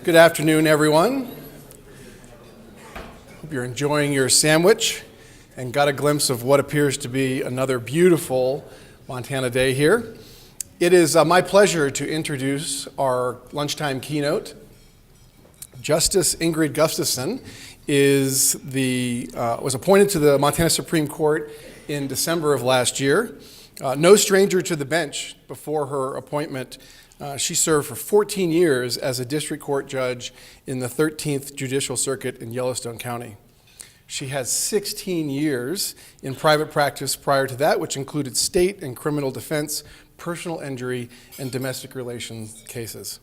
Good afternoon, everyone. Hope you're enjoying your sandwich and got a glimpse of what appears to be another beautiful Montana day here. It is my pleasure to introduce our lunchtime keynote. Justice Ingrid Gustafson was appointed to the Montana Supreme Court in December of last year. No stranger to the bench before her appointment. She served for 14 years as a district court judge in the 13th Judicial Circuit in Yellowstone County. She has 16 years in private practice prior to that, which included state and criminal defense, personal injury, and domestic relations cases.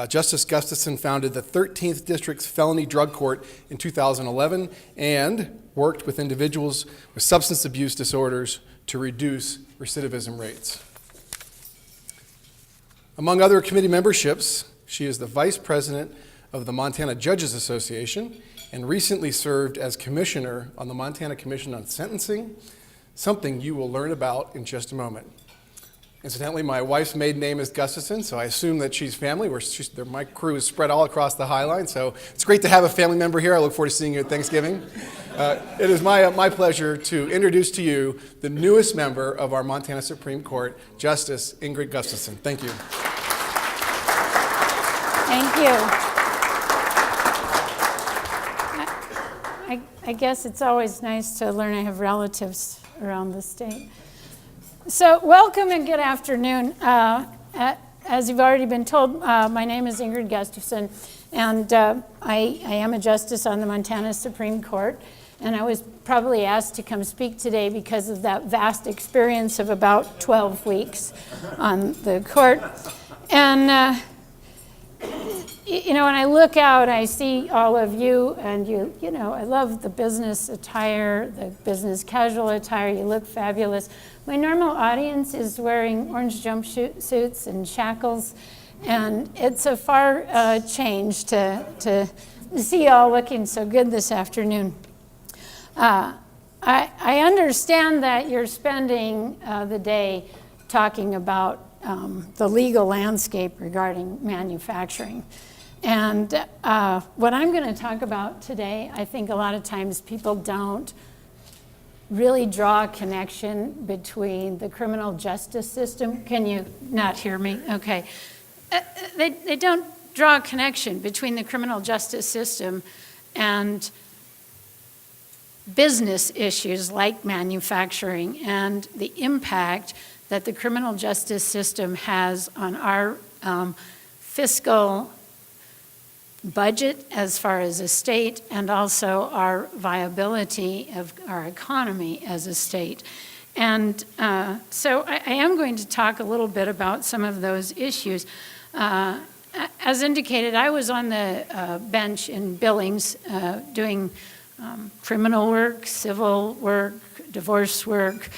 Justice Gustafson founded the 13th District's Felony Drug Court in 2011 and worked with individuals with substance abuse disorders to reduce recidivism rates. Among other committee memberships, she is the vice president of the Montana Judges Association and recently served as commissioner on the Montana Commission on Sentencing, something you will learn about in just a moment. Incidentally, my wife's maiden name is Gustafson, so I assume that she's family. My crew is spread all across the High Line, so it's great to have a family member here. I look forward to seeing you at Thanksgiving. It is my pleasure to introduce to you the newest member of our Montana Supreme Court, Justice Ingrid Gustafson. Thank you. Thank you. I guess it's always nice to learn I have relatives around the state. So welcome and good afternoon. As you've already been told, my name is Ingrid Gustafson, and I am a justice on the Montana Supreme Court. And I was probably asked to come speak today because of that vast experience of about 12 weeks on the court. And when I look out, I see all of you, and I love the business attire, the business casual attire. You look fabulous. My normal audience is wearing orange jumpsuits and shackles, and it's a far change to see you all looking so good this afternoon. I understand that you're spending the day talking about the legal landscape regarding manufacturing. And what I'm going to talk about today, I think a lot of times people don't really draw a connection between the criminal justice system. Can you not hear me? Okay. They don't draw a connection between the criminal justice system and business issues like manufacturing and the impact that the criminal justice system has on our fiscal budget as far as a state, and also our viability of our economy as a state. And so I am going to talk a little bit about some of those issues. As indicated, I was on the bench in Billings doing criminal work, civil work, divorce work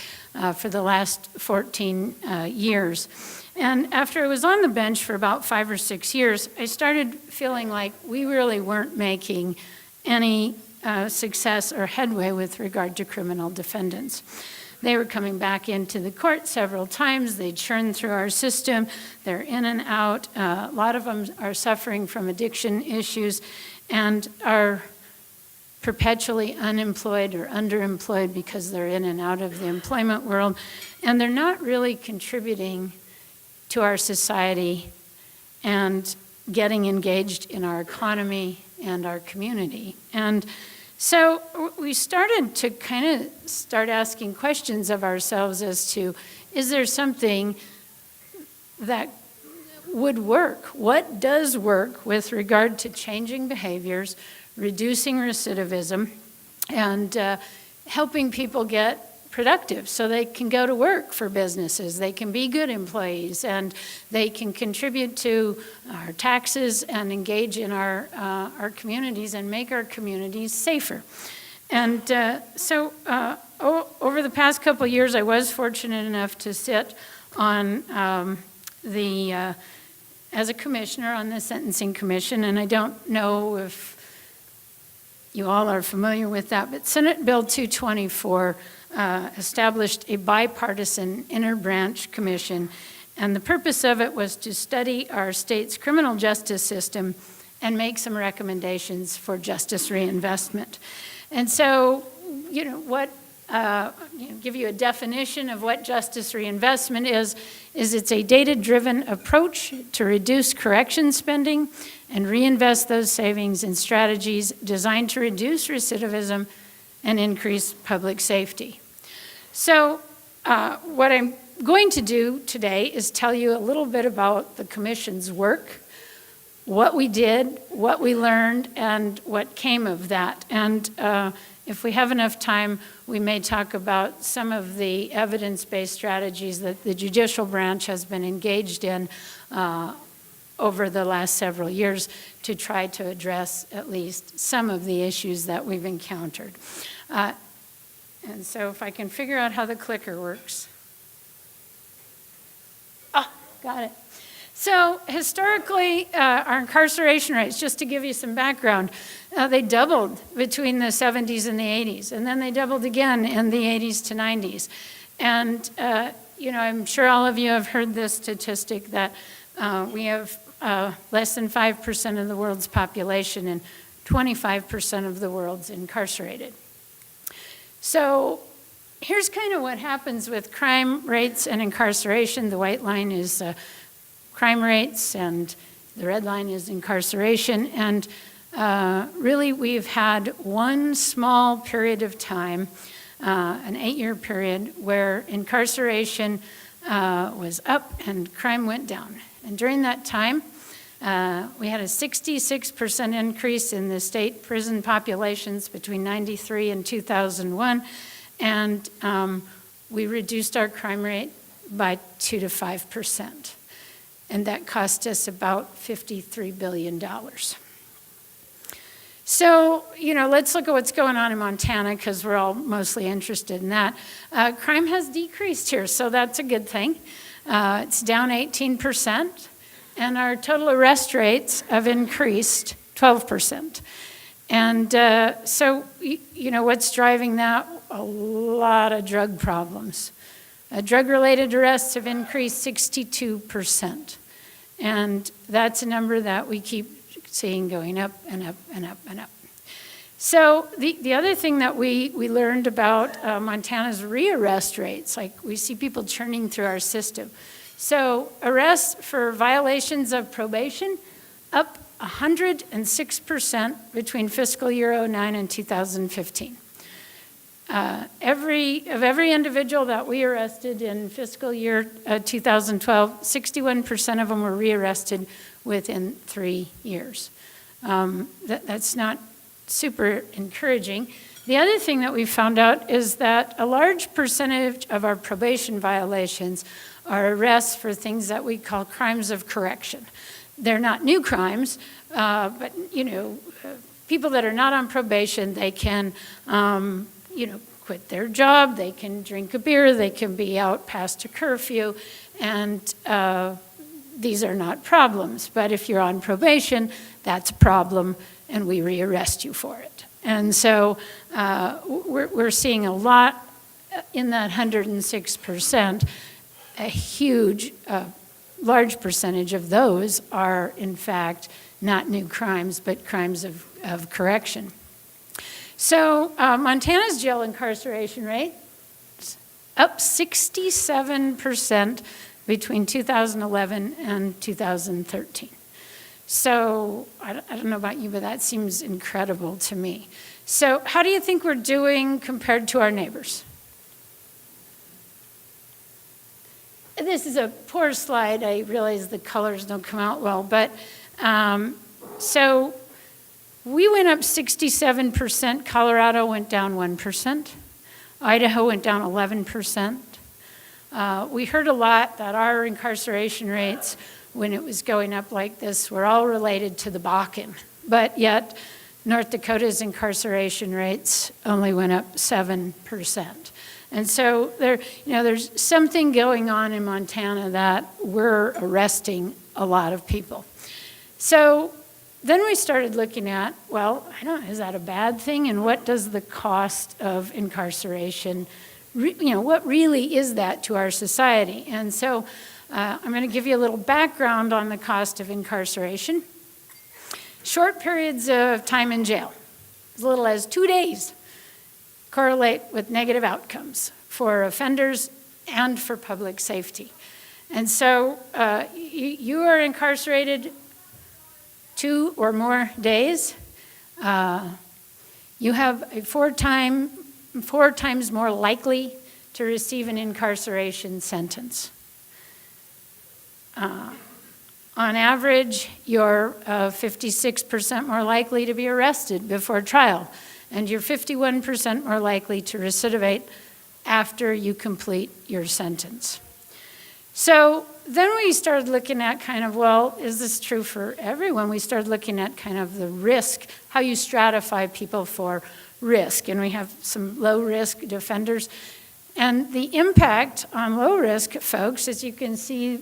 for the last 14 years. And after I was on the bench for about 5 or 6 years, I started feeling like we really weren't making any success or headway with regard to criminal defendants. They were coming back into the court several times. They churned through our system. They're in and out. A lot of them are suffering from addiction issues and are perpetually unemployed or underemployed because they're in and out of the employment world. And they're not really contributing to our society and getting engaged in our economy and our community. And so we started to start asking questions of ourselves as to, is there something that would work? What does work with regard to changing behaviors, reducing recidivism, and helping people get productive so they can go to work for businesses, they can be good employees, and they can contribute to our taxes and engage in our communities and make our communities safer. And so over the past couple of years, I was fortunate enough to sit on as a commissioner on the Sentencing Commission, and I don't know if you all are familiar with that, but Senate Bill 224 established a bipartisan interbranch commission, and the purpose of it was to study our state's criminal justice system and make some recommendations for justice reinvestment. And so, give you a definition of what justice reinvestment is it's a data-driven approach to reduce correction spending and reinvest those savings in strategies designed to reduce recidivism and increase public safety. So what I'm going to do today is tell you a little bit about the Commission's work, what we did, what we learned, and what came of that. And if we have enough time, we may talk about some of the evidence-based strategies that the judicial branch has been engaged in over the last several years to try to address at least some of the issues that we've encountered. And so if I can figure out how the clicker works. Oh, got it. So historically, our incarceration rates, just to give you some background, they doubled between the 70s and the 80s, and then they doubled again in the 80s to 90s. And, I'm sure all of you have heard this statistic that we have less than 5% of the world's population and 25% of the world's incarcerated. So here's kind of what happens with crime rates and incarceration. The white line is crime rates, and the red line is incarceration. And really, we've had one small period of time, an 8-year period, where incarceration was up and crime went down. And during that time, we had a 66% increase in the state prison populations between 93 and 2001, and we reduced our crime rate by 2 to 5%. And that cost us about $53 billion. So, let's look at what's going on in Montana, because we're all mostly interested in that. Crime has decreased here, so that's a good thing. It's down 18%, and our total arrest rates have increased 12%. And so, what's driving that? A lot of drug problems. Drug-related arrests have increased 62%. And that's a number that we keep seeing going up and up and up and up. So the other thing that we learned about Montana's rearrest rates, like we see people churning through our system. So arrests for violations of probation, up 106% between fiscal year 2009 and 2015. Every individual that we arrested in fiscal year 2012, 61% of them were rearrested within 3 years. That's not super encouraging. The other thing that we found out is that a large percentage of our probation violations are arrests for things that we call crimes of correction. They're not new crimes, but people that are not on probation, they can quit their job, they can drink a beer, they can be out past a curfew, and these are not problems. But if you're on probation, that's a problem, and we rearrest you for it. And so we're seeing a lot in that 106%. A huge, large percentage of those are, in fact, not new crimes, but crimes of correction. So Montana's jail incarceration rate is up 67% between 2011 and 2013. So I don't know about you, but that seems incredible to me. So how do you think we're doing compared to our neighbors? This is a poor slide. I realize the colors don't come out well, but so we went up 67%. Colorado went down 1%. Idaho went down 11%. We heard a lot that our incarceration rates, when it was going up like this, were all related to the Bakken. But yet, North Dakota's incarceration rates only went up 7%. And so there's something going on in Montana that we're arresting a lot of people. So then we started looking at, well, is that a bad thing? And what does the cost of incarceration, what really is that to our society? And so I'm going to give you a little background on the cost of incarceration. Short periods of time in jail, as little as 2 days, correlate with negative outcomes for offenders and for public safety. And so you are incarcerated 2 or more days, you have a 4 times more likely to receive an incarceration sentence. On average, you're 56% more likely to be arrested before trial, and you're 51% more likely to recidivate after you complete your sentence. So then we started looking at kind of, well, is this true for everyone? We started looking at kind of the risk, how you stratify people for risk. And we have some low-risk offenders. And the impact on low-risk folks, as you can see,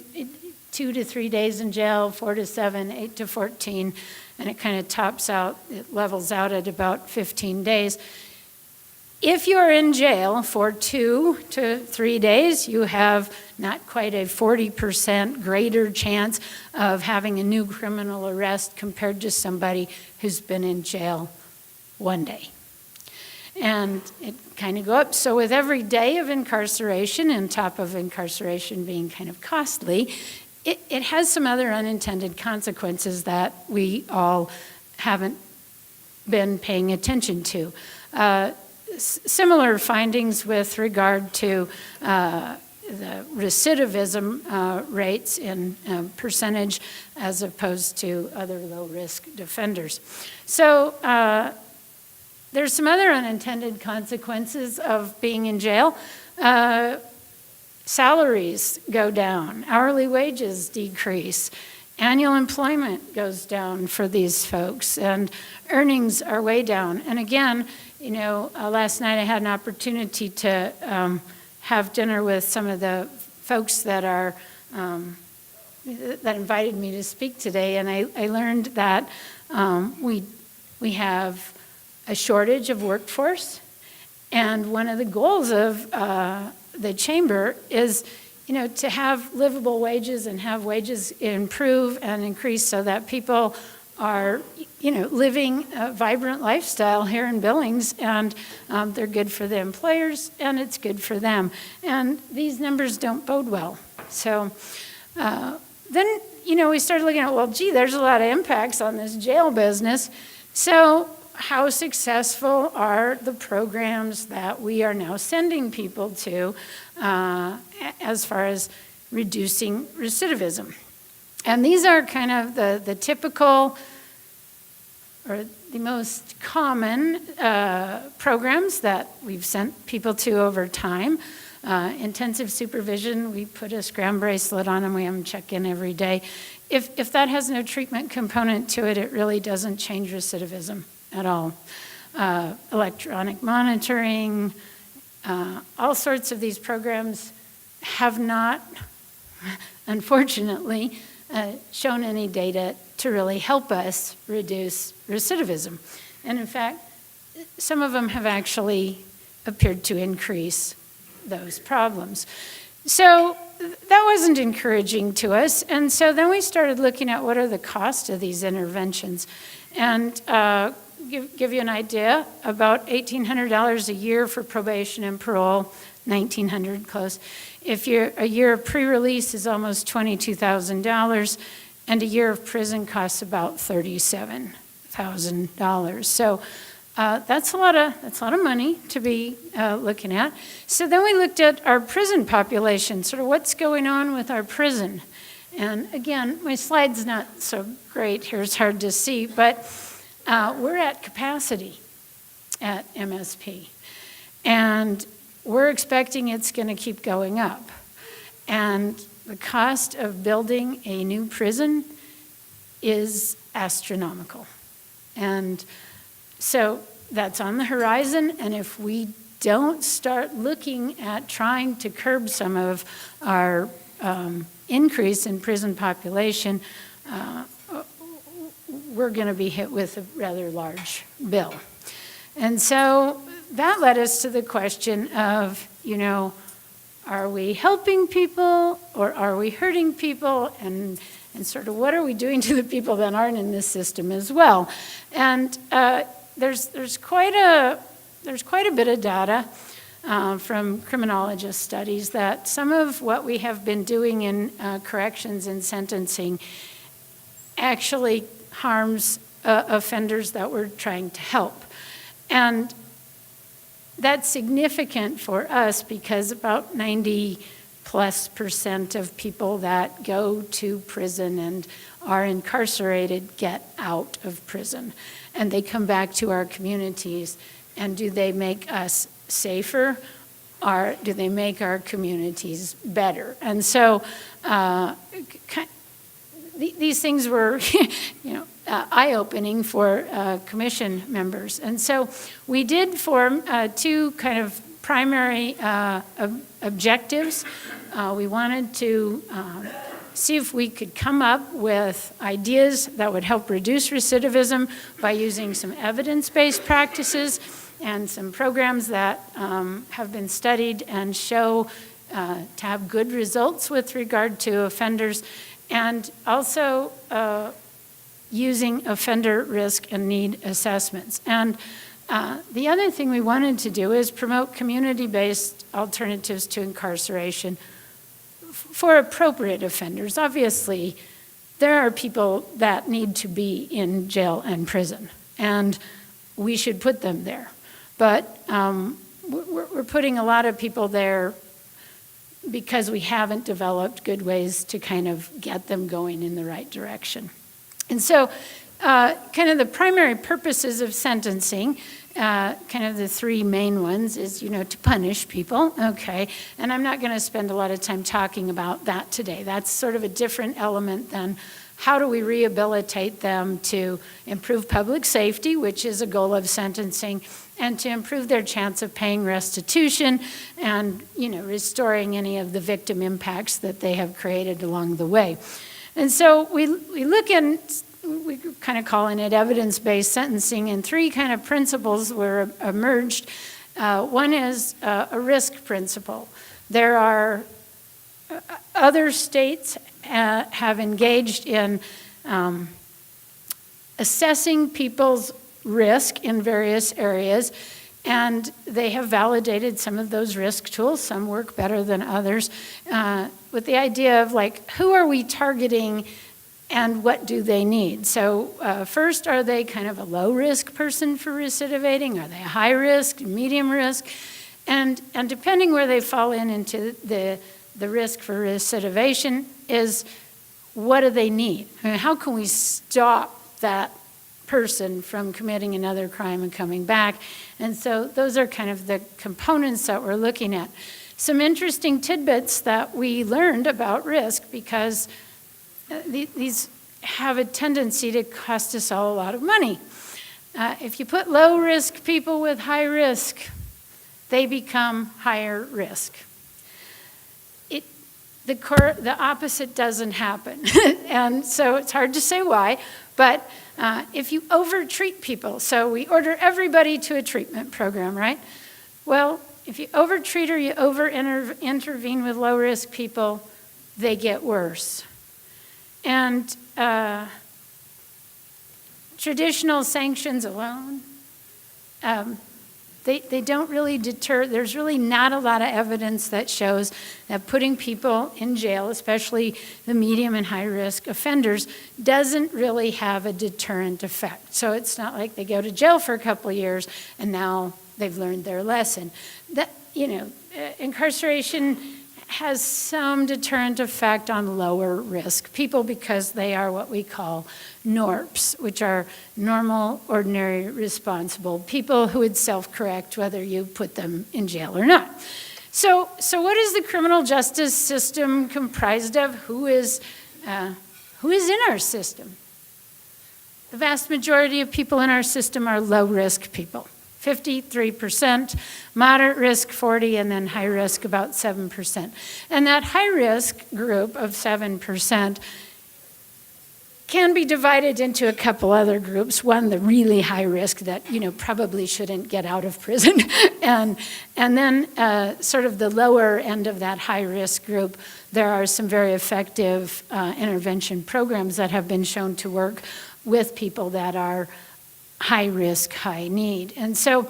2 to 3 days in jail, 4 to 7, 8 to 14, and it kind of tops out, it levels out at about 15 days. If you're in jail for 2 to 3 days, you have not quite a 40% greater chance of having a new criminal arrest compared to somebody who's been in jail 1 day. And it kind of go up. So with every day of incarceration, on top of incarceration being kind of costly, it has some other unintended consequences that we all haven't been paying attention to. Similar findings with regard to the recidivism rates in percentage as opposed to other low-risk offenders. So there's some other unintended consequences of being in jail. Salaries go down, hourly wages decrease, annual employment goes down for these folks, and earnings are way down. And again, you know, last night I had an opportunity to have dinner with some of the folks that are that invited me to speak today, and I learned that we have a shortage of workforce, and one of the goals of the chamber is, you know, to have livable wages and have wages improve and increase so that people are, you know, living a vibrant lifestyle here in Billings, and they're good for the employers and it's good for them. And these numbers don't bode well. So then, you know, we started looking at, well, gee, there's a lot of impacts on this jail business. So how successful are the programs that we are now sending people to as far as reducing recidivism? And these are kind of the typical or the most common programs that we've sent people to over time. Intensive supervision, we put a scram bracelet on them, we have them check in every day. If that has no treatment component to it, it really doesn't change recidivism at all. Electronic monitoring, all sorts of these programs have not, unfortunately, shown any data to really help us reduce recidivism. And in fact, some of them have actually appeared to increase those problems. So that wasn't encouraging to us. And so then we started looking at what are the costs of these interventions. And give you an idea, about $1,800 a year for probation and parole, $1,900 close. If you're a year of pre-release is almost $22,000, and a year of prison costs about $37,000. So that's a lot of money to be looking at. So then we looked at our prison population, sort of what's going on with our prison. And again, my slide's not so great here, it's hard to see, but we're at capacity at MSP. And we're expecting it's going to keep going up. And the cost of building a new prison is astronomical. And so that's on the horizon, and if we don't start looking at trying to curb some of our increase in prison population, we're going to be hit with a rather large bill. And so that led us to the question of, you know, are we helping people or are we hurting people? And and sort of what are we doing to the people that aren't in this system as well. And there's quite a bit of data from criminologist studies that some of what we have been doing in corrections and sentencing actually harms offenders that we're trying to help. And that's significant for us because about 90+% of people that go to prison and are incarcerated get out of prison. And they come back to our communities. And do they make us safer, or do they make our communities better? And so these things were, eye-opening for commission members. And so we did form two kind of primary objectives. We wanted to see if we could come up with ideas that would help reduce recidivism by using some evidence-based practices and some programs that have been studied and show to have good results with regard to offenders, and also using offender risk and need assessments. And the other thing we wanted to do is promote community-based alternatives to incarceration for appropriate offenders. Obviously, there are people that need to be in jail and prison, and we should put them there. But we're putting a lot of people there because we haven't developed good ways to kind of get them going in the right direction. And so kind of the primary purposes of sentencing, kind of the three main ones is, to punish people, okay? And I'm not going to spend a lot of time talking about that today. That's sort of a different element than how do we rehabilitate them to improve public safety, which is a goal of sentencing, and to improve their chance of paying restitution and, restoring any of the victim impacts that they have created along the way. And so we look in, we kind of calling it evidence-based sentencing, and three kind of principles were emerged. One is a risk principle. There are other states have engaged in assessing people's risk in various areas, and they have validated some of those risk tools. Some work better than others, with the idea of who are we targeting and what do they need? So first, are they kind of a low-risk person for recidivating? Are they a high risk, medium risk? And depending where they fall into the risk for recidivation is, what do they need? How can we stop that person from committing another crime and coming back? And so those are kind of the components that we're looking at. Some interesting tidbits that we learned about risk, because these have a tendency to cost us all a lot of money. If you put low-risk people with high risk, they become higher risk. The opposite doesn't happen. And so it's hard to say why, but if you over-treat people, so we order everybody to a treatment program, right? Well, if you over-treat or you over-intervene with low-risk people, they get worse. And traditional sanctions alone, they don't really deter. There's really not a lot of evidence that shows that putting people in jail, especially the medium and high risk offenders, doesn't really have a deterrent effect. So it's not like they go to jail for a couple of years and now they've learned their lesson. Incarceration has some deterrent effect on lower risk people because they are what we call NORPs, which are normal, ordinary, responsible people who would self-correct whether you put them in jail or not. So what is the criminal justice system comprised of? Who is in our system? The vast majority of people in our system are low-risk people. 53%, moderate risk 40%, and then high risk about 7%. And that high risk group of 7% can be divided into a couple other groups. One, the really high risk that, probably shouldn't get out of prison. and then sort of the lower end of that high risk group, there are some very effective intervention programs that have been shown to work with people that are high risk, high need. And so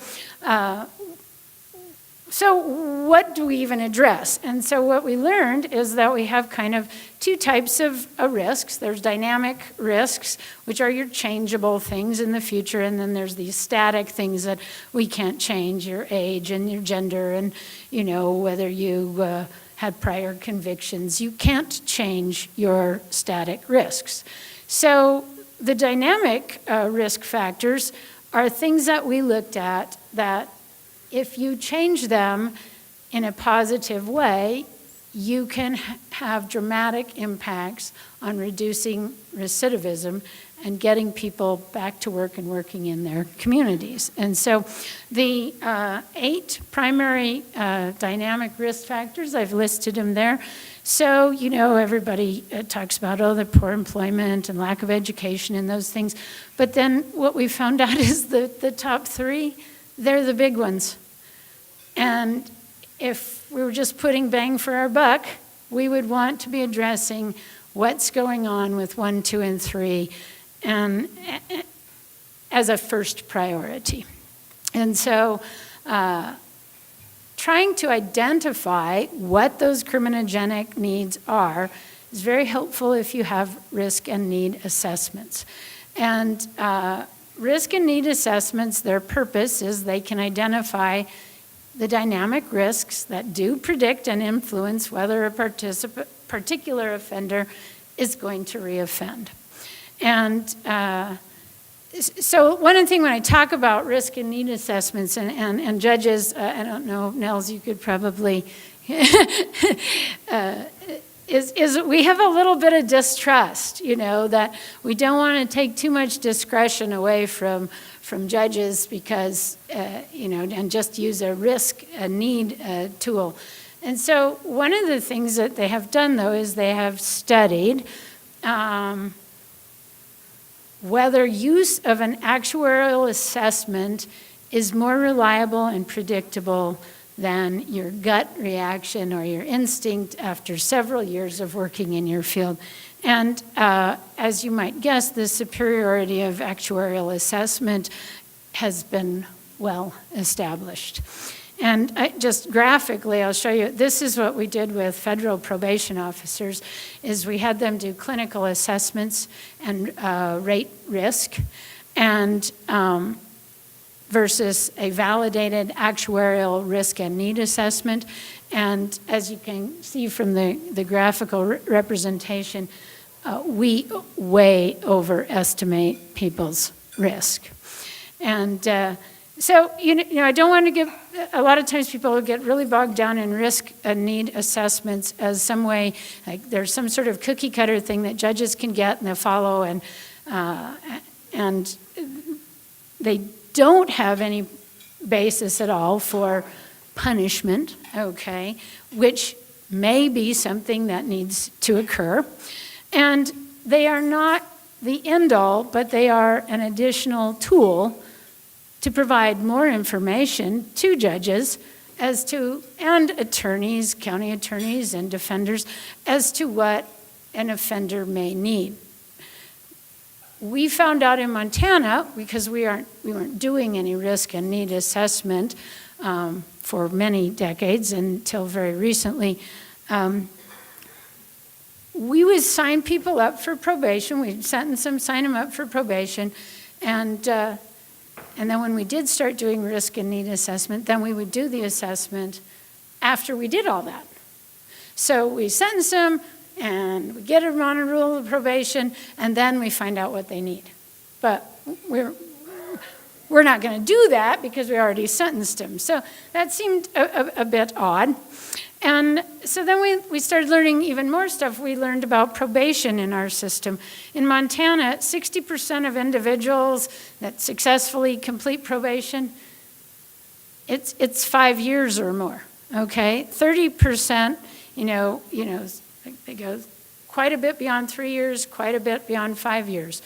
what do we even address? And so what we learned is that we have kind of two types of risks. There's dynamic risks, which are your changeable things in the future, and then there's these static things that we can't change, your age and your gender and, whether you had prior convictions. You can't change your static risks. So the dynamic risk factors are things that we looked at that if you change them in a positive way, you can have dramatic impacts on reducing recidivism and getting people back to work and working in their communities. And so the 8 primary dynamic risk factors, I've listed them there. So, everybody talks about, the poor employment and lack of education and those things. But then what we found out is the top 3, they're the big ones. And if we were just putting bang for our buck, we would want to be addressing what's going on with 1, 2, and 3 and as a first priority. And so trying to identify what those criminogenic needs are is very helpful if you have risk and need assessments. And risk and need assessments, their purpose is they can identify the dynamic risks that do predict and influence whether a particular offender is going to reoffend. And so one of the things when I talk about risk and need assessments and judges, I don't know, Nels, you could probably, is we have a little bit of distrust, that we don't want to take too much discretion away from judges because, and just use a risk, a need tool. And so one of the things that they have done, though, is they have studied whether use of an actuarial assessment is more reliable and predictable than your gut reaction or your instinct after several years of working in your field. And as you might guess, the superiority of actuarial assessment has been well established. And just graphically, I'll show you, this is what we did with federal probation officers, is we had them do clinical assessments and rate risk, and versus a validated actuarial risk and need assessment. And as you can see from the graphical representation, we way overestimate people's risk. And so, I don't want to give, a lot of times people get really bogged down in risk and need assessments as some way, like there's some sort of cookie cutter thing that judges can get and they'll follow, and they don't have any basis at all for punishment, okay, which may be something that needs to occur. And they are not the end all, but they are an additional tool to provide more information to judges as to, and attorneys, county attorneys and defenders, as to what an offender may need. We found out in Montana, because we weren't doing any risk and need assessment for many decades until very recently, we would sign people up for probation. We'd sentence them, sign them up for probation, and then when we did start doing risk and need assessment, then we would do the assessment after we did all that. So we sentence them, and we get them on a rule of probation, and then we find out what they need. But we're not going to do that because we already sentenced them. So that seemed a bit odd. And so then we started learning even more stuff. We learned about probation in our system. In Montana, 60% of individuals that successfully complete probation, it's 5 years or more, okay? 30%, they go quite a bit beyond 3 years, quite a bit beyond 5 years.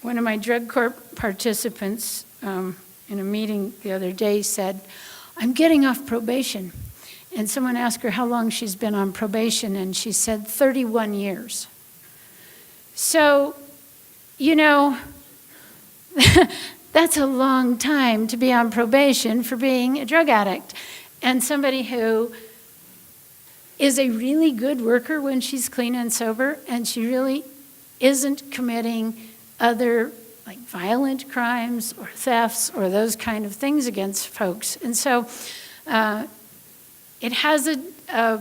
One of my drug court participants in a meeting the other day said, "I'm getting off probation." And someone asked her how long she's been on probation, and she said 31 years. So, you know, that's a long time to be on probation for being a drug addict. And somebody who is a really good worker when she's clean and sober, and she really isn't committing other like violent crimes or thefts or those kind of things against folks. And so it has a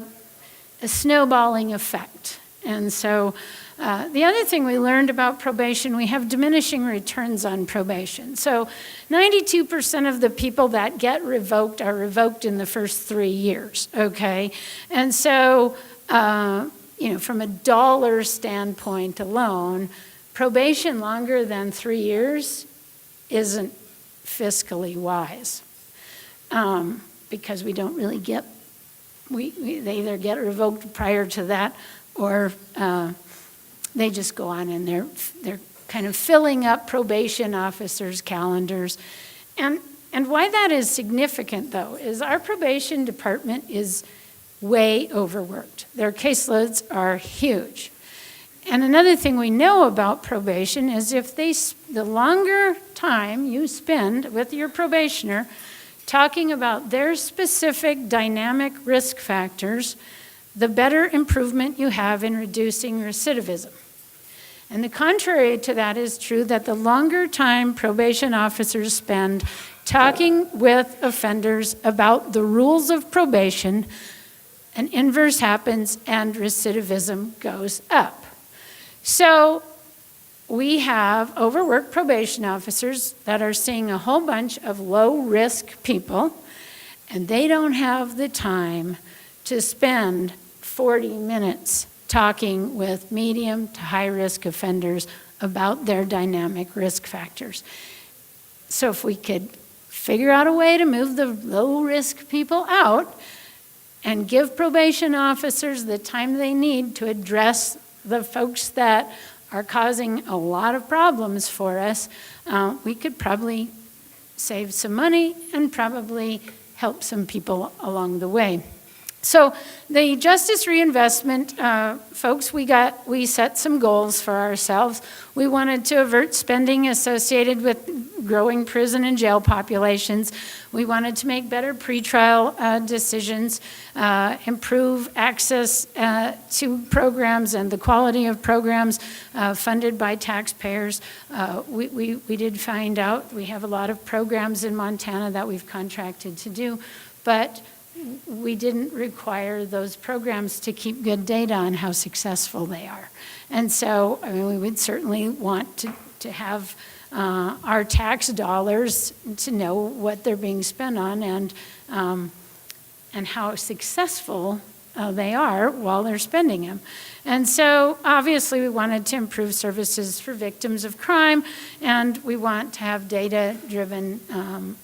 snowballing effect. And so the other thing we learned about probation, we have diminishing returns on probation. So 92% of the people that get revoked are revoked in the first 3 years, okay? And so, from a dollar standpoint alone, probation longer than 3 years isn't fiscally wise because we don't really get, they either get revoked prior to that or they just go on and they're kind of filling up probation officers' calendars. And why that is significant, though, is our probation department is way overworked. Their caseloads are huge. And another thing we know about probation is if the longer time you spend with your probationer talking about their specific dynamic risk factors, the better improvement you have in reducing recidivism. And the contrary to that is true, that the longer time probation officers spend talking with offenders about the rules of probation, an inverse happens and recidivism goes up. So we have overworked probation officers that are seeing a whole bunch of low-risk people, and they don't have the time to spend 40 minutes talking with medium to high-risk offenders about their dynamic risk factors. So if we could figure out a way to move the low-risk people out and give probation officers the time they need to address the folks that are causing a lot of problems for us, we could probably save some money and probably help some people along the way. So the justice reinvestment, folks, we set some goals for ourselves. We wanted to avert spending associated with growing prison and jail populations. We wanted to make better pretrial decisions, improve access to programs and the quality of programs funded by taxpayers. We did find out we have a lot of programs in Montana that we've contracted to do, but we didn't require those programs to keep good data on how successful they are. And so, we would certainly want to have our tax dollars to know what they're being spent on and how successful they are while they're spending them. And so, obviously, we wanted to improve services for victims of crime, and we want to have data-driven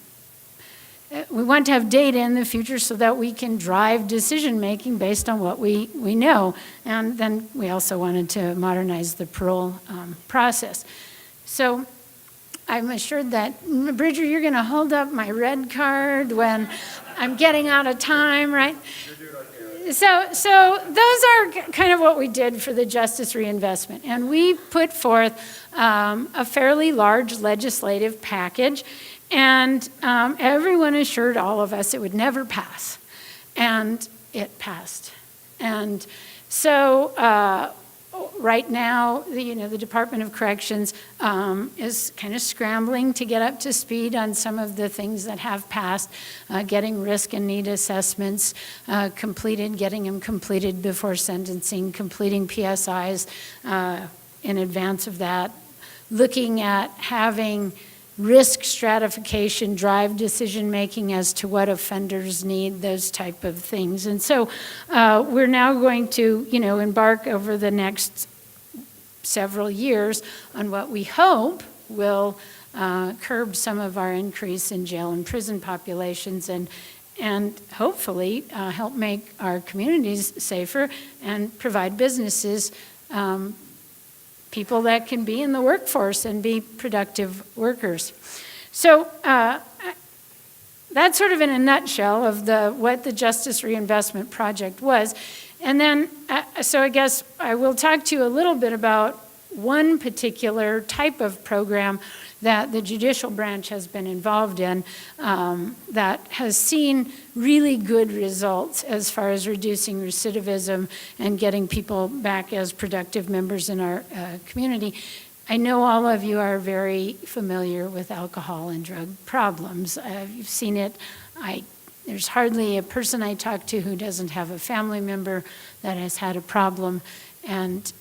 we want to have data in the future so that we can drive decision-making based on what we know. And then we also wanted to modernize the parole process. So I'm assured that, Bridger, you're going to hold up my red card when I'm getting out of time, right? So those are kind of what we did for the justice reinvestment. And we put forth a fairly large legislative package. And everyone assured all of us it would never pass. And it passed. And so right now, the Department of Corrections is kind of scrambling to get up to speed on some of the things that have passed, getting risk and need assessments completed, getting them completed before sentencing, completing PSIs in advance of that, looking at having risk stratification, drive decision-making as to what offenders need, those type of things. And so we're now going to, embark over the next several years on what we hope will curb some of our increase in jail and prison populations and and hopefully help make our communities safer and provide businesses people that can be in the workforce and be productive workers. So that's sort of in a nutshell of what the Justice Reinvestment Project was. And then, so I guess I will talk to you a little bit about one particular type of program that the judicial branch has been involved in that has seen really good results as far as reducing recidivism and getting people back as productive members in our community. I know all of you are very familiar with alcohol and drug problems. You've seen it. There's hardly a person I talk to who doesn't have a family member that has had a problem, and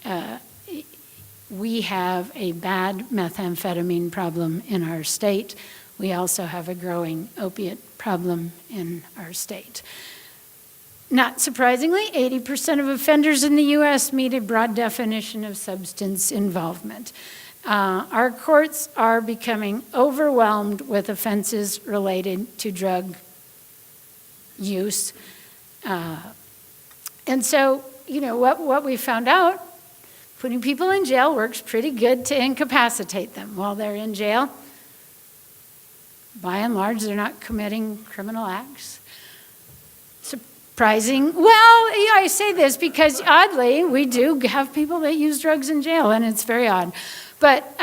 we have a bad methamphetamine problem in our state. We also have a growing opiate problem in our state. Not surprisingly, 80% of offenders in the U.S. meet a broad definition of substance involvement. Our courts are becoming overwhelmed with offenses related to drug use. And so, what we found out, putting people in jail works pretty good to incapacitate them while they're in jail. By and large, they're not committing criminal acts. Surprising. Well, I say this because oddly, we do have people that use drugs in jail, and it's very odd. But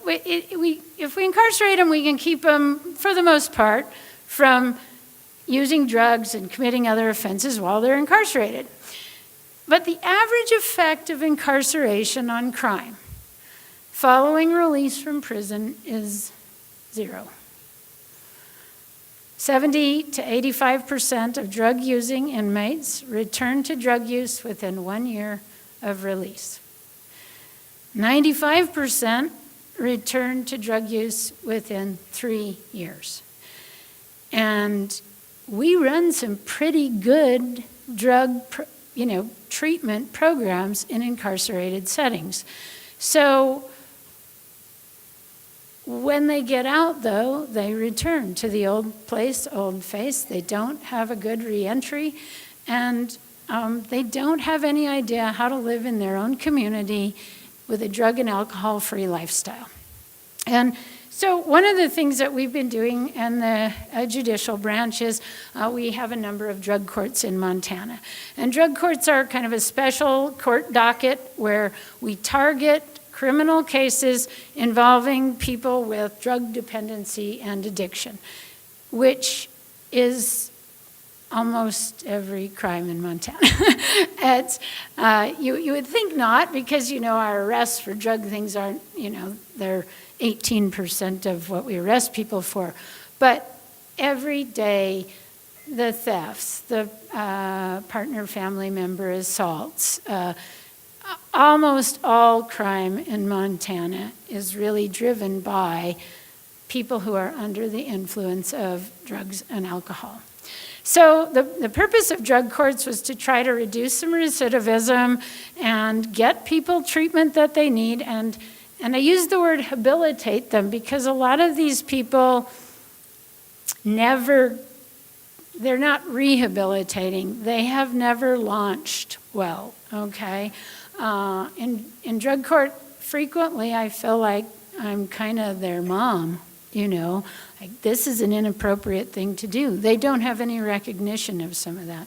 if we incarcerate them, we can keep them, for the most part, from using drugs and committing other offenses while they're incarcerated. But the average effect of incarceration on crime following release from prison is 0. 70 to 85% of drug-using inmates return to drug use within 1 year of release. 95% return to drug use within 3 years. And we run some pretty good drug treatment programs in incarcerated settings. So when they get out, though, they return to the old place, old face. They don't have a good reentry, and they don't have any idea how to live in their own community with a drug and alcohol-free lifestyle. And so one of the things that we've been doing in the judicial branch is we have a number of drug courts in Montana. And drug courts are kind of a special court docket where we target criminal cases involving people with drug dependency and addiction, which is almost every crime in Montana. You would think not, because our arrests for drug things aren't, they're 18% of what we arrest people for. But every day, the thefts, the partner family member assaults, almost all crime in Montana is really driven by people who are under the influence of drugs and alcohol. So the purpose of drug courts was to try to reduce some recidivism and get people treatment that they need. And I use the word habilitate them because a lot of these people they're not rehabilitating. They have never launched well, okay? In drug court, frequently I feel like I'm kind of their mom, like this is an inappropriate thing to do. They don't have any recognition of some of that.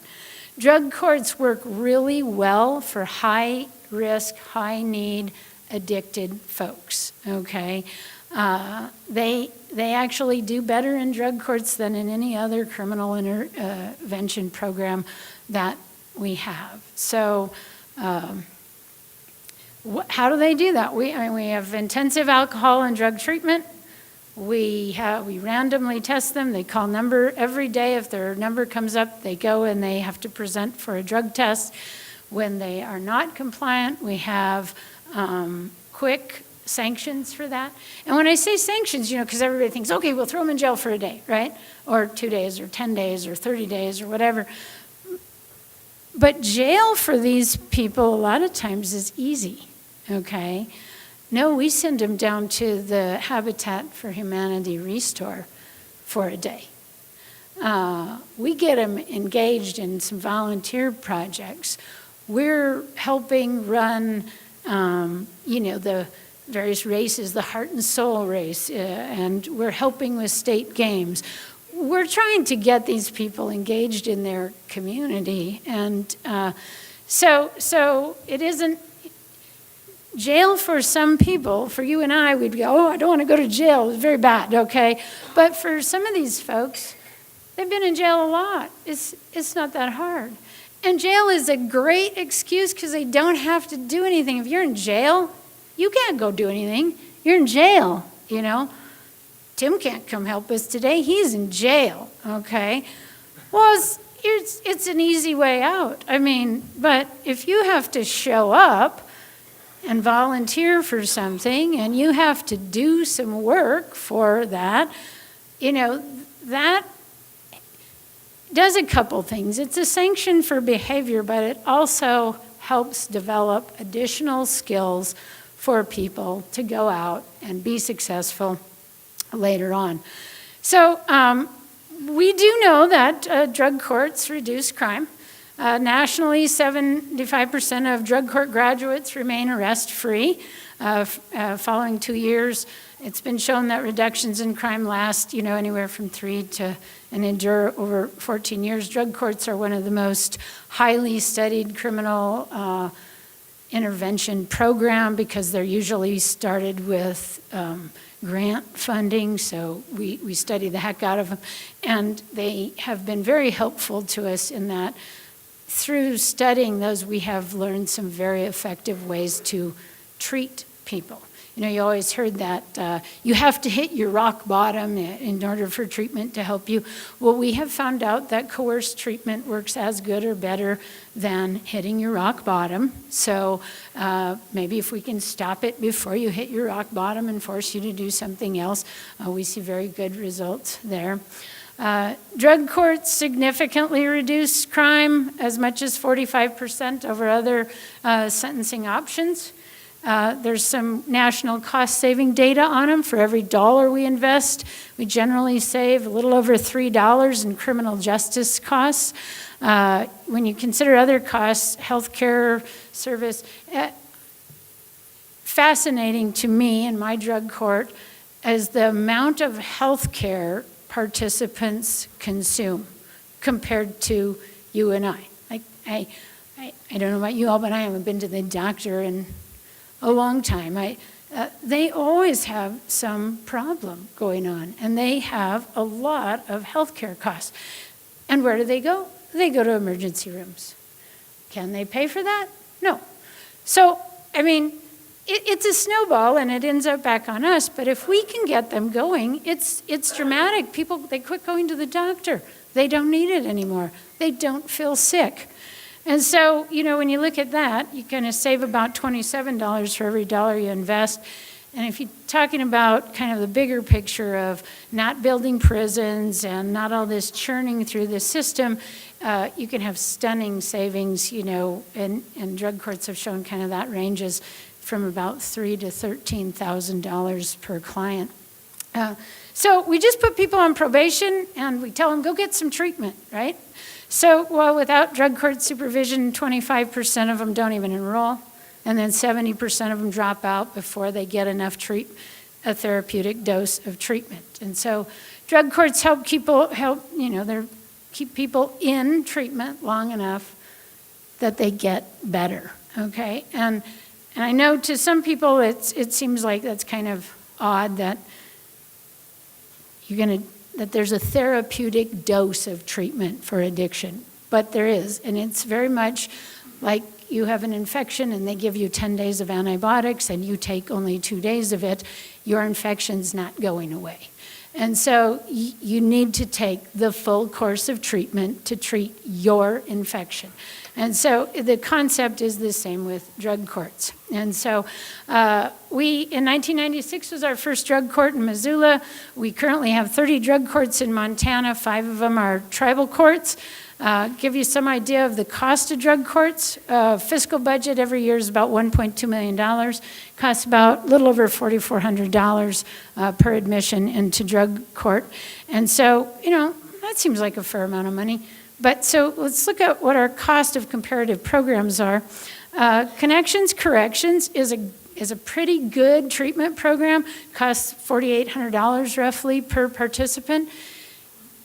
Drug courts work really well for high risk, high need, addicted folks, okay? They actually do better in drug courts than in any other criminal intervention program that we have. So how do they do that? We have intensive alcohol and drug treatment. We randomly test them. They call number every day. If their number comes up, they go and they have to present for a drug test. When they are not compliant, we have quick sanctions for that. And when I say sanctions, because everybody thinks, okay, we'll throw them in jail for a day, right? Or 2 days, or 10 days, or 30 days, or whatever. But jail for these people a lot of times is easy, okay? No, we send them down to the Habitat for Humanity Restore for a day. We get them engaged in some volunteer projects. We're helping run, the various races, the Heart and Soul race, and we're helping with state games. We're trying to get these people engaged in their community. And so it isn't jail for some people. For you and I, we'd go, oh, I don't want to go to jail. It's very bad, okay? But for some of these folks, they've been in jail a lot. It's not that hard. And jail is a great excuse because they don't have to do anything. If you're in jail, you can't go do anything. You're in jail, Tim can't come help us today. He's in jail, okay? Well, it's an easy way out. But if you have to show up and volunteer for something and you have to do some work for that, that does a couple things. It's a sanction for behavior, but it also helps develop additional skills for people to go out and be successful later on. So we do know that drug courts reduce crime. Nationally, 75% of drug court graduates remain arrest-free. Following 2 years, it's been shown that reductions in crime last, anywhere from 3 to and endure over 14 years. Drug courts are one of the most highly studied criminal intervention program because they're usually started with grant funding, so we study the heck out of them. And they have been very helpful to us in that through studying those, we have learned some very effective ways to treat people. You always heard that you have to hit your rock bottom in order for treatment to help you. Well, we have found out that coerced treatment works as good or better than hitting your rock bottom. So maybe if we can stop it before you hit your rock bottom and force you to do something else, we see very good results there. Drug courts significantly reduce crime as much as 45% over other sentencing options. There's some national cost-saving data on them. For every dollar we invest, we generally save a little over $3 in criminal justice costs. When you consider other costs, healthcare service, fascinating to me in my drug court is the amount of healthcare participants consume compared to you and I. I don't know about you all, but I haven't been to the doctor in a long time. They always have some problem going on, and they have a lot of healthcare costs. And where do they go? They go to emergency rooms. Can they pay for that? No. So, it's a snowball, and it ends up back on us. But if we can get them going, it's dramatic. People, they quit going to the doctor. They don't need it anymore. They don't feel sick. And so, when you look at that, you're going to save about $27 for every dollar you invest. And if you're talking about kind of the bigger picture of not building prisons and not all this churning through the system, you can have stunning savings, and drug courts have shown kind of that ranges from about $3,000 to $13,000 per client. So we just put people on probation and we tell them, go get some treatment, right? So, without drug court supervision, 25% of them don't even enroll, and then 70% of them drop out before they get enough a therapeutic dose of treatment. And so, drug courts help keep people in treatment long enough that they get better. Okay, and I know to some people it seems like that's kind of odd that that there's a therapeutic dose of treatment for addiction. But there is, and it's very much like you have an infection and they give you 10 days of antibiotics and you take only 2 days of it, your infection's not going away. And so you need to take the full course of treatment to treat your infection. And so the concept is the same with drug courts. And so in 1996 was our first drug court in Missoula. We currently have 30 drug courts in Montana. 5 of them are tribal courts. Give you some idea of the cost of drug courts. Fiscal budget every year is about $1.2 million. Costs about a little over $4,400 per admission into drug court. And so, that seems like a fair amount of money. But so let's look at what our cost of comparative programs are. Connections Corrections is a pretty good treatment program, costs $4,800 roughly per participant.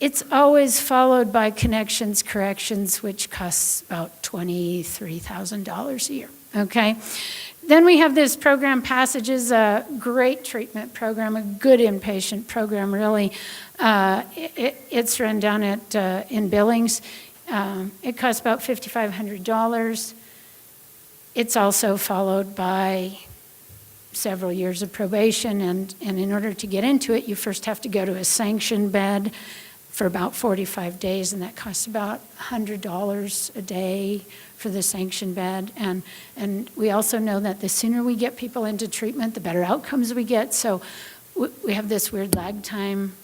It's always followed by Connections Corrections, which costs about $23,000 a year, okay? Then we have this program Passages, a great treatment program, a good inpatient program, really. It's run down in Billings. It costs about $5,500. It's also followed by several years of probation, and in order to get into it, you first have to go to a sanctioned bed for about 45 days, and that costs about $100 a day for the sanctioned bed. And we also know that the sooner we get people into treatment, the better outcomes we get. So we have this weird lag time.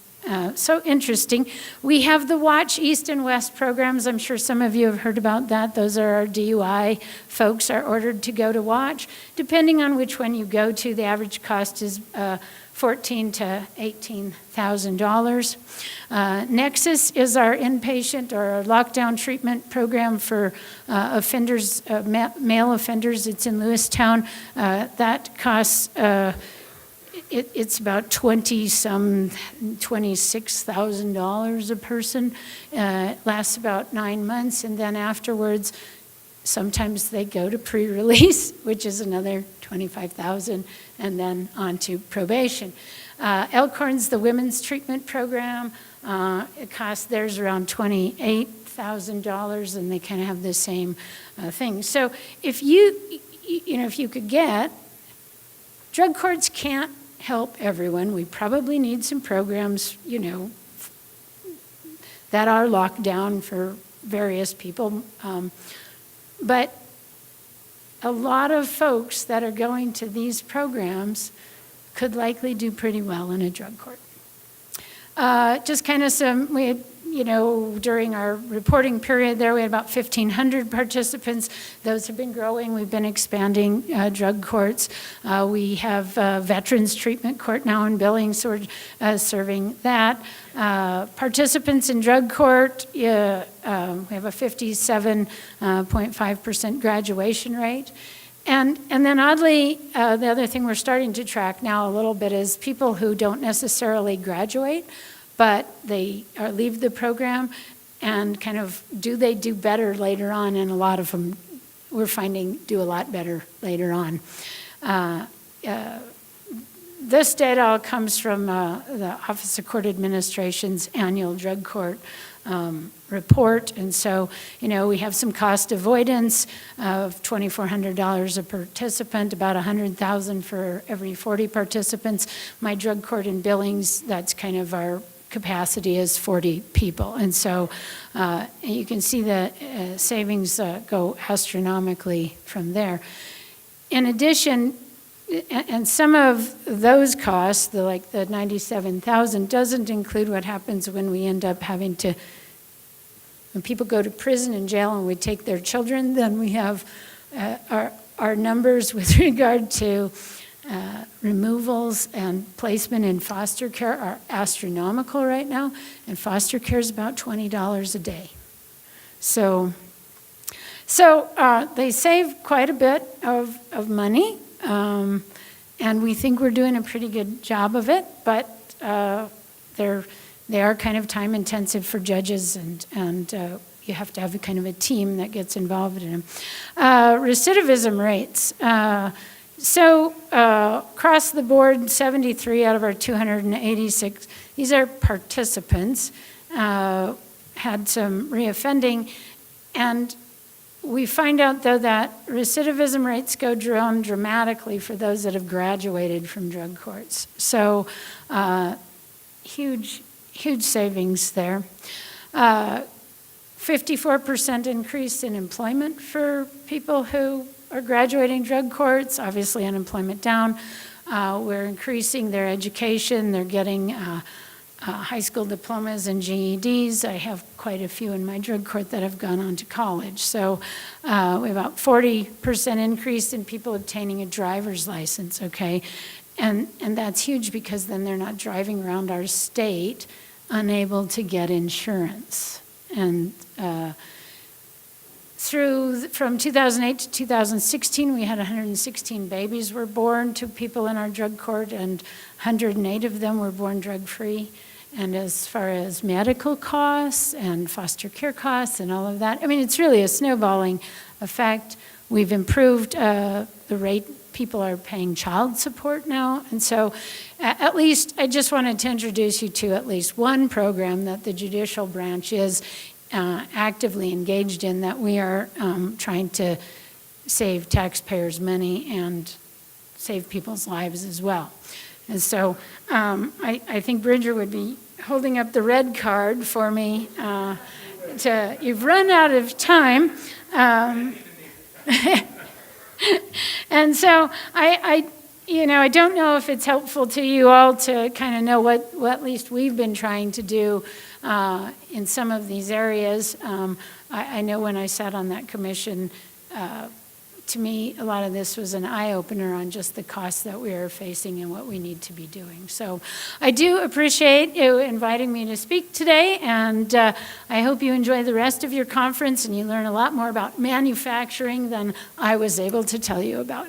So interesting. We have the Watch East and West programs. I'm sure some of you have heard about that. Those are our DUI folks are ordered to go to Watch. Depending on which one you go to, the average cost is $14,000 to $18,000. Nexus is our inpatient or our lockdown treatment program for offenders, male offenders. It's in Lewistown. That costs, it's about $26,000 a person. It lasts about 9 months, and then afterwards, sometimes they go to pre-release, which is another $25,000, and then on to probation. Elkhorn's the women's treatment program. It costs theirs around $28,000, and they kind of have the same thing. So if if you could get, drug courts can't help everyone. We probably need some programs, that are locked down for various people. But a lot of folks that are going to these programs could likely do pretty well in a drug court. Just kind of during our reporting period there, we had about 1,500 participants. Those have been growing. We've been expanding drug courts. We have Veterans Treatment Court now in Billings, so we're serving that. Participants in drug court, we have a 57.5% graduation rate. And then oddly, the other thing we're starting to track now a little bit is people who don't necessarily graduate, but they leave the program, and kind of do they do better later on, and a lot of them we're finding do a lot better later on. This data all comes from the Office of Court Administration's annual drug court report, and so we have some cost avoidance of $2,400 a participant, about $100,000 for every 40 participants. My drug court in Billings, that's kind of our capacity is 40 people, and so you can see the savings go astronomically from there. In addition, and some of those costs, like the $97,000, doesn't include what happens when we end up having to, when people go to prison and jail and we take their children, then we have our numbers with regard to removals and placement in foster care are astronomical right now, and foster care is about $20 a day. So they save quite a bit of money, and we think we're doing a pretty good job of it, but they are kind of time intensive for judges, and you have to have kind of a team that gets involved in them. Recidivism rates. So across the board, 73 out of our 286, these are participants, had some reoffending, and we find out, though, that recidivism rates go down dramatically for those that have graduated from drug courts. So huge savings there. 54% increase in employment for people who are graduating drug courts, obviously unemployment down. We're increasing their education. They're getting high school diplomas and GEDs. I have quite a few in my drug court that have gone on to college. So we have about 40% increase in people obtaining a driver's license, okay? And that's huge, because then they're not driving around our state unable to get insurance. And from 2008 to 2016, we had 116 babies were born to people in our drug court, and 108 of them were born drug-free. And as far as medical costs and foster care costs and all of that, I mean, it's really a snowballing effect. We've improved the rate people are paying child support now. And so at least I just wanted to introduce you to at least one program that the judicial branch is actively engaged in, that we are trying to save taxpayers' money and save people's lives as well. And so I think Bridger would be holding up the red card for me. You've run out of time. And so I don't know if it's helpful to you all to kind of know what at least we've been trying to do in some of these areas. I know when I sat on that commission, to me, a lot of this was an eye-opener on just the costs that we are facing and what we need to be doing. So I do appreciate you inviting me to speak today, and I hope you enjoy the rest of your conference and you learn a lot more about manufacturing than I was able to tell you about.